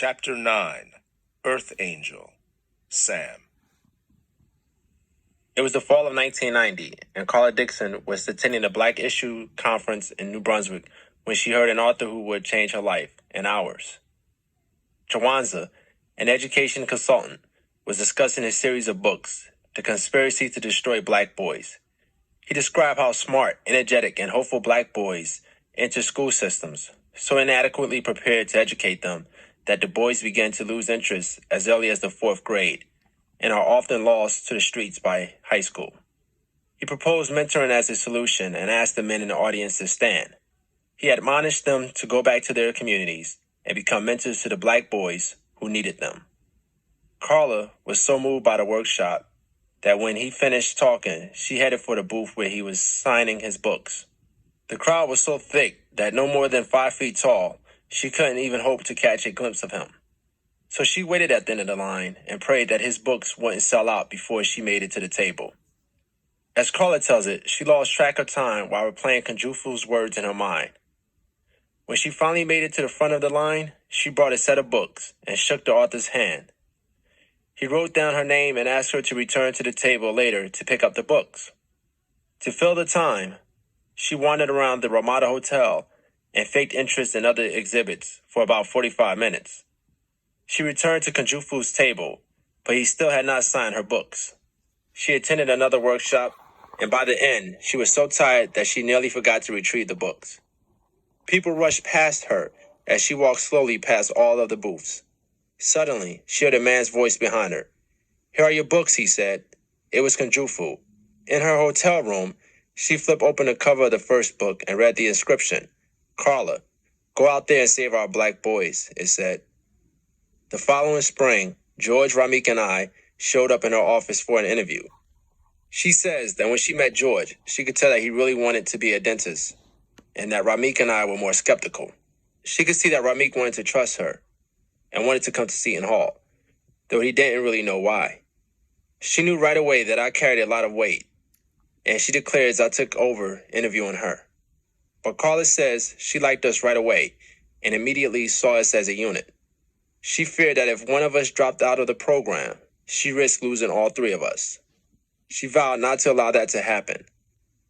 Chapter 9, Earth Angel, Sam. It was the fall of 1990, and Carla Dixon was attending a Black Issue conference in New Brunswick when she heard an author who would change her life and ours. Jawanza, an education consultant, was discussing his series of books, The Conspiracy to Destroy Black Boys. He described how smart, energetic, and hopeful black boys enter school systems, so inadequately prepared to educate them that the boys begin to lose interest as early as the fourth grade and are often lost to the streets by high school. He proposed mentoring as a solution and asked the men in the audience to stand. He admonished them to go back to their communities and become mentors to the black boys who needed them. Carla was so moved by the workshop that when he finished talking, she headed for the booth where he was signing his books. The crowd was so thick that no more than 5 feet tall, she couldn't even hope to catch a glimpse of him. So she waited at the end of the line and prayed that his books wouldn't sell out before she made it to the table. As Carla tells it, she lost track of time while replaying Kunjufu's words in her mind. When she finally made it to the front of the line, she brought a set of books and shook the author's hand. He wrote down her name and asked her to return to the table later to pick up the books. To fill the time, she wandered around the Ramada Hotel and faked interest in other exhibits for about 45 minutes. She returned to Kunjufu's table, but he still had not signed her books. She attended another workshop, and by the end, she was so tired that she nearly forgot to retrieve the books. People rushed past her as she walked slowly past all of the booths. Suddenly, she heard a man's voice behind her. "Here are your books," he said. It was Kunjufu. In her hotel room, she flipped open the cover of the first book and read the inscription. "Carla, go out there and save our black boys," it said. The following spring, George, Ramik, and I showed up in her office for an interview. She says that when she met George, she could tell that he really wanted to be a dentist, and that Ramik and I were more skeptical. She could see that Ramik wanted to trust her and wanted to come to Seton Hall, though he didn't really know why. She knew right away that I carried a lot of weight, and she declares I took over interviewing her. But Carla says she liked us right away and immediately saw us as a unit. She feared that if one of us dropped out of the program, she risked losing all three of us. She vowed not to allow that to happen,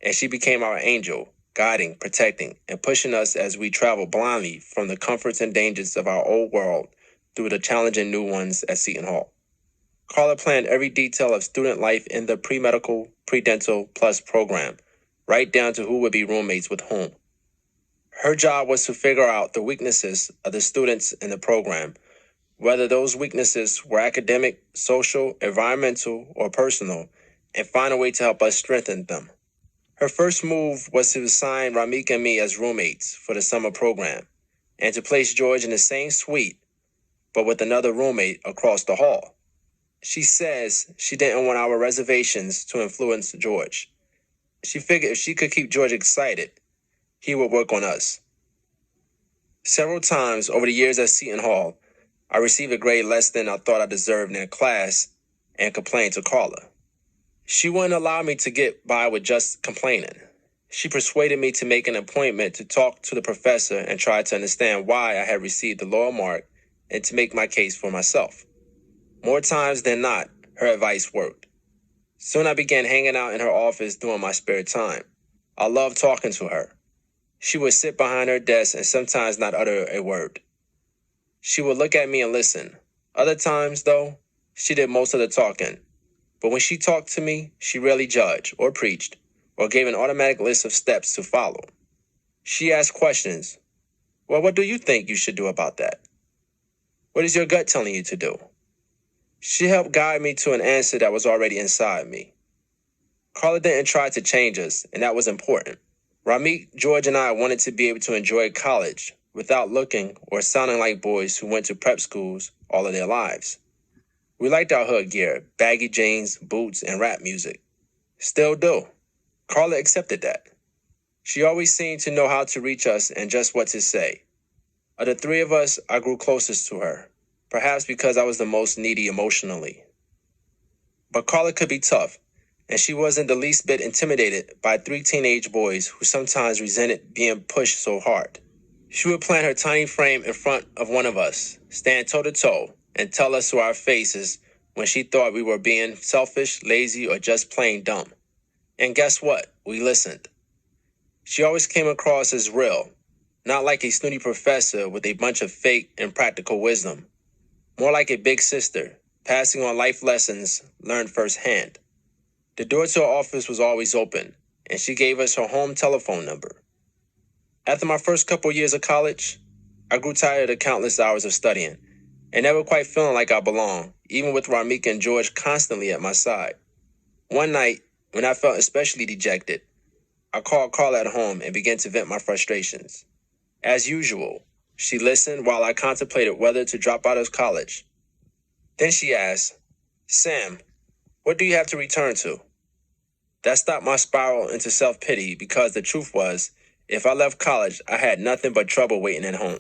and she became our angel, guiding, protecting, and pushing us as we traveled blindly from the comforts and dangers of our old world through the challenging new ones at Seton Hall. Carla planned every detail of student life in the pre-medical, pre-dental plus program, right down to who would be roommates with whom. Her job was to figure out the weaknesses of the students in the program, whether those weaknesses were academic, social, environmental, or personal, and find a way to help us strengthen them. Her first move was to assign Ramik and me as roommates for the summer program, and to place George in the same suite, but with another roommate across the hall. She says she didn't want our reservations to influence George. She figured if she could keep George excited, he would work on us. Several times over the years at Seton Hall, I received a grade less than I thought I deserved in a class and complained to Carla. She wouldn't allow me to get by with just complaining. She persuaded me to make an appointment to talk to the professor and try to understand why I had received the lower mark and to make my case for myself. More times than not, her advice worked. Soon I began hanging out in her office during my spare time. I loved talking to her. She would sit behind her desk and sometimes not utter a word. She would look at me and listen. Other times, though, she did most of the talking. But when she talked to me, she rarely judged or preached or gave an automatic list of steps to follow. She asked questions. Well, what do you think you should do about that? What is your gut telling you to do? She helped guide me to an answer that was already inside me. Carla didn't try to change us, and that was important. Ramik, George, and I wanted to be able to enjoy college without looking or sounding like boys who went to prep schools all of their lives. We liked our hood gear, baggy jeans, boots, and rap music. Still do. Carla accepted that. She always seemed to know how to reach us and just what to say. Of the three of us, I grew closest to her, perhaps because I was the most needy emotionally. But Carla could be tough, and she wasn't the least bit intimidated by 3 teenage boys who sometimes resented being pushed so hard. She would plant her tiny frame in front of one of us, stand toe to toe, and tell us to our faces when she thought we were being selfish, lazy, or just plain dumb. And guess what? We listened. She always came across as real, not like a snooty professor with a bunch of fake and practical wisdom, more like a big sister, passing on life lessons learned firsthand. The door to her office was always open, and she gave us her home telephone number. After my first couple years of college, I grew tired of the countless hours of studying and never quite feeling like I belonged, even with Ramika and George constantly at my side. One night, when I felt especially dejected, I called Carla at home and began to vent my frustrations. As usual, she listened while I contemplated whether to drop out of college. Then she asked, "Sam, what do you have to return to?" That stopped my spiral into self-pity because the truth was, if I left college, I had nothing but trouble waiting at home.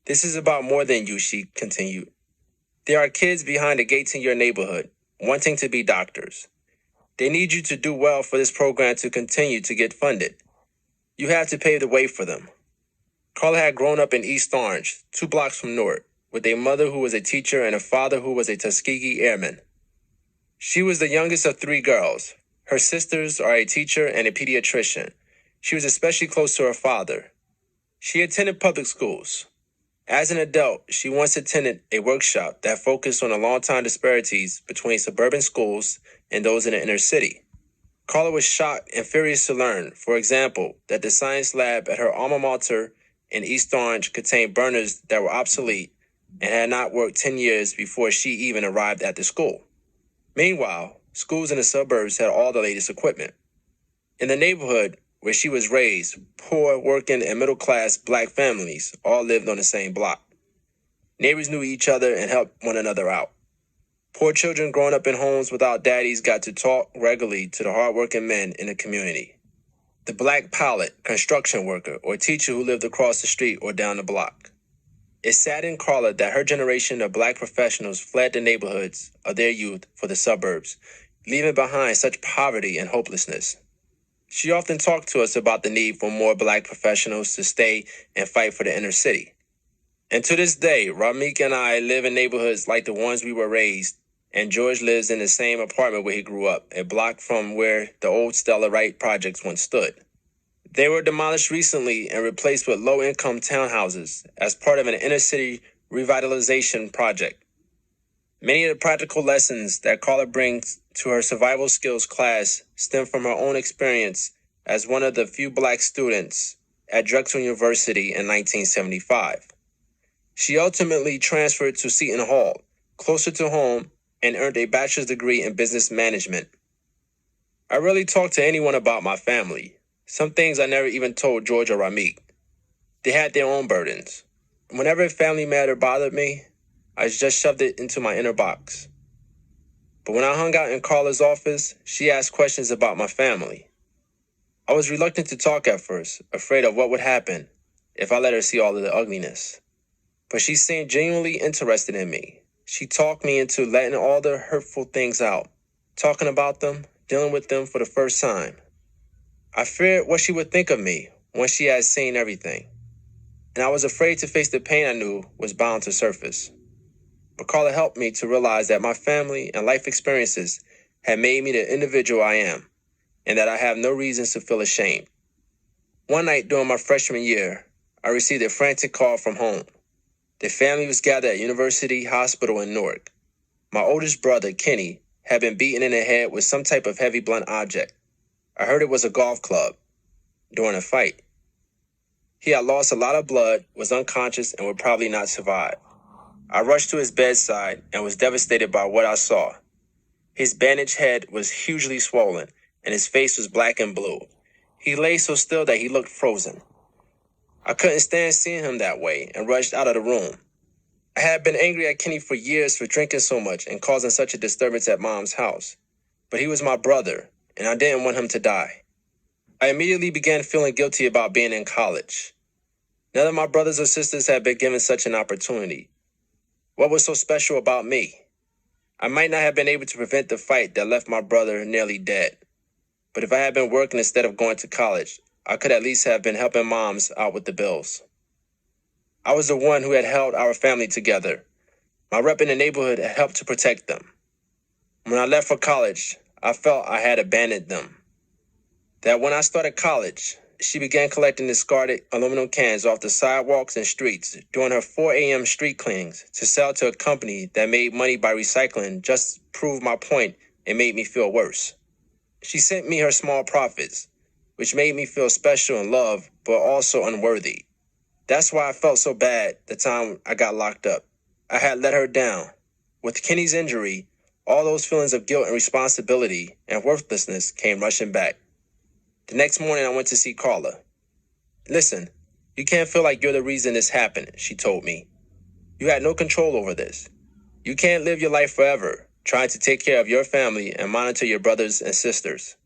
"This is about more than you," she continued. "There are kids behind the gates in your neighborhood wanting to be doctors. They need you to do well for this program to continue to get funded. You have to pave the way for them." Carla had grown up in East Orange, 2 blocks from Newark, with a mother who was a teacher and a father who was a Tuskegee airman. She was the youngest of 3 girls. Her sisters are a teacher and a pediatrician. She was especially close to her father. She attended public schools. As an adult, she once attended a workshop that focused on the long-time disparities between suburban schools and those in the inner city. Carla was shocked and furious to learn, for example, that the science lab at her alma mater in East Orange contained burners that were obsolete and had not worked 10 years before she even arrived at the school. Meanwhile, schools in the suburbs had all the latest equipment. In the neighborhood where she was raised, poor, working, and middle-class black families all lived on the same block. Neighbors knew each other and helped one another out. Poor children growing up in homes without daddies got to talk regularly to the hardworking men in the community. The black pilot, construction worker, or teacher who lived across the street or down the block. It saddened Carla that her generation of black professionals fled the neighborhoods of their youth for the suburbs, leaving behind such poverty and hopelessness. She often talked to us about the need for more black professionals to stay and fight for the inner city. And to this day, Ramik and I live in neighborhoods like the ones we were raised, and George lives in the same apartment where he grew up, a block from where the old Stella Wright projects once stood. They were demolished recently and replaced with low-income townhouses as part of an inner-city revitalization project. Many of the practical lessons that Carla brings to her survival skills class stem from her own experience as one of the few black students at Drexel University in 1975. She ultimately transferred to Seton Hall, closer to home, and earned a bachelor's degree in business management. I rarely talked to anyone about my family. Some things I never even told George or Ramik. They had their own burdens. Whenever a family matter bothered me, I just shoved it into my inner box. But when I hung out in Carla's office, she asked questions about my family. I was reluctant to talk at first, afraid of what would happen if I let her see all of the ugliness. But she seemed genuinely interested in me. She talked me into letting all the hurtful things out, talking about them, dealing with them for the first time. I feared what she would think of me once she had seen everything, and I was afraid to face the pain I knew was bound to surface. But Carla helped me to realize that my family and life experiences had made me the individual I am, and that I have no reasons to feel ashamed. One night during my freshman year, I received a frantic call from home. The family was gathered at University Hospital in Newark. My oldest brother, Kenny, had been beaten in the head with some type of heavy blunt object. I heard it was a golf club during a fight. He had lost a lot of blood, was unconscious, and would probably not survive. I rushed to his bedside and was devastated by what I saw. His bandaged head was hugely swollen, and his face was black and blue. He lay so still that he looked frozen. I couldn't stand seeing him that way and rushed out of the room. I had been angry at Kenny for years for drinking so much and causing such a disturbance at Mom's house. But he was my brother, and I didn't want him to die. I immediately began feeling guilty about being in college. None of my brothers or sisters had been given such an opportunity. What was so special about me? I might not have been able to prevent the fight that left my brother nearly dead. But if I had been working instead of going to college, I could at least have been helping moms out with the bills. I was the one who had held our family together. My rep in the neighborhood had helped to protect them. When I left for college, I felt I had abandoned them. That when I started college, she began collecting discarded aluminum cans off the sidewalks and streets during her 4 a.m. street cleanings to sell to a company that made money by recycling just proved my point and made me feel worse. She sent me her small profits, which made me feel special and loved, but also unworthy. That's why I felt so bad the time I got locked up. I had let her down. With Kenny's injury, all those feelings of guilt and responsibility and worthlessness came rushing back. The next morning, I went to see Carla. Listen, you can't feel like you're the reason this happened, she told me. You had no control over this. You can't live your life forever, trying to take care of your family and monitor your brothers and sisters.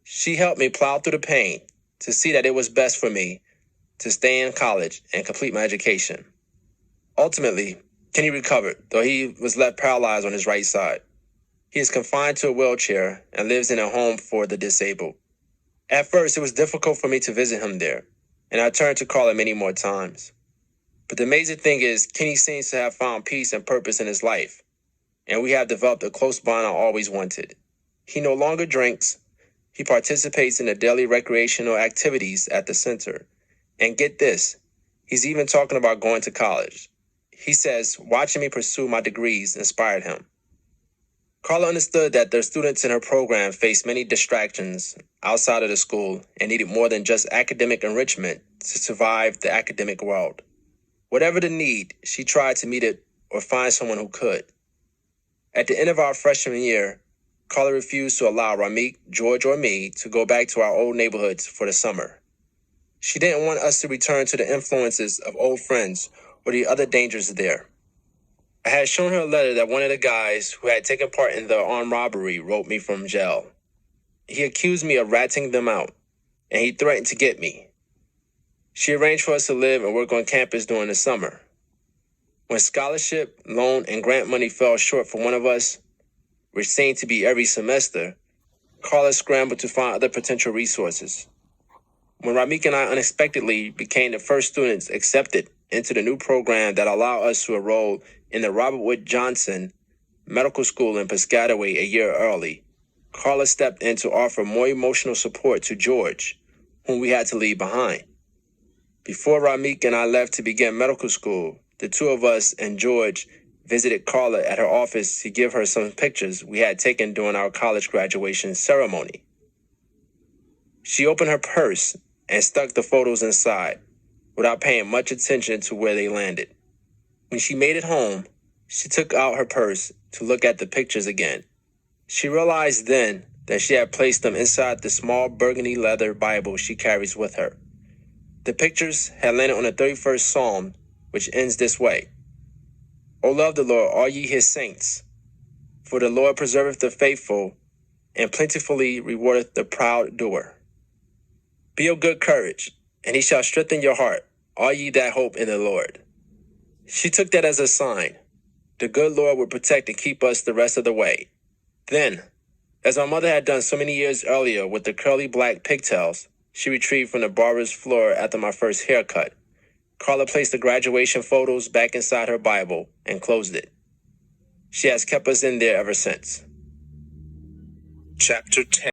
She helped me plow through the pain to see that it was best for me to stay in college and complete my education. Ultimately, Kenny recovered, though he was left paralyzed on his right side. He is confined to a wheelchair and lives in a home for the disabled. At first, it was difficult for me to visit him there, and I turned to Carla many more times. But the amazing thing is, Kenny seems to have found peace and purpose in his life, and we have developed a close bond I always wanted. He no longer drinks. He participates in the daily recreational activities at the center. And get this, he's even talking about going to college. He says, watching me pursue my degrees inspired him. Carla understood that the students in her program faced many distractions outside of the school and needed more than just academic enrichment to survive the academic world. Whatever the need, she tried to meet it or find someone who could. At the end of our freshman year, Carla refused to allow Ramik, George, or me to go back to our old neighborhoods for the summer. She didn't want us to return to the influences of old friends or the other dangers there. I had shown her a letter that one of the guys who had taken part in the armed robbery wrote me from jail. He accused me of ratting them out, and he threatened to get me. She arranged for us to live and work on campus during the summer. When scholarship, loan, and grant money fell short for one of us, which seemed to be every semester, Carla scrambled to find other potential resources. When Ramik and I unexpectedly became the first students accepted into the new program that allowed us to enroll in the Robert Wood Johnson Medical School in Piscataway a year early, Carla stepped in to offer more emotional support to George, whom we had to leave behind. Before Ramik and I left to begin medical school, the two of us and George visited Carla at her office to give her some pictures we had taken during our college graduation ceremony. She opened her purse and stuck the photos inside, without paying much attention to where they landed. When she made it home, she took out her purse to look at the pictures again. She realized then that she had placed them inside the small burgundy leather Bible she carries with her. The pictures had landed on the 31st Psalm, which ends this way: O love the Lord, all ye his saints, for the Lord preserveth the faithful, and plentifully rewardeth the proud doer. Be of good courage, and he shall strengthen your heart, all ye that hope in the Lord. She took that as a sign. The good Lord would protect and keep us the rest of the way. Then, as my mother had done so many years earlier with the curly black pigtails she retrieved from the barber's floor after my first haircut, Carla placed the graduation photos back inside her Bible and closed it. She has kept us in there ever since. Chapter 10.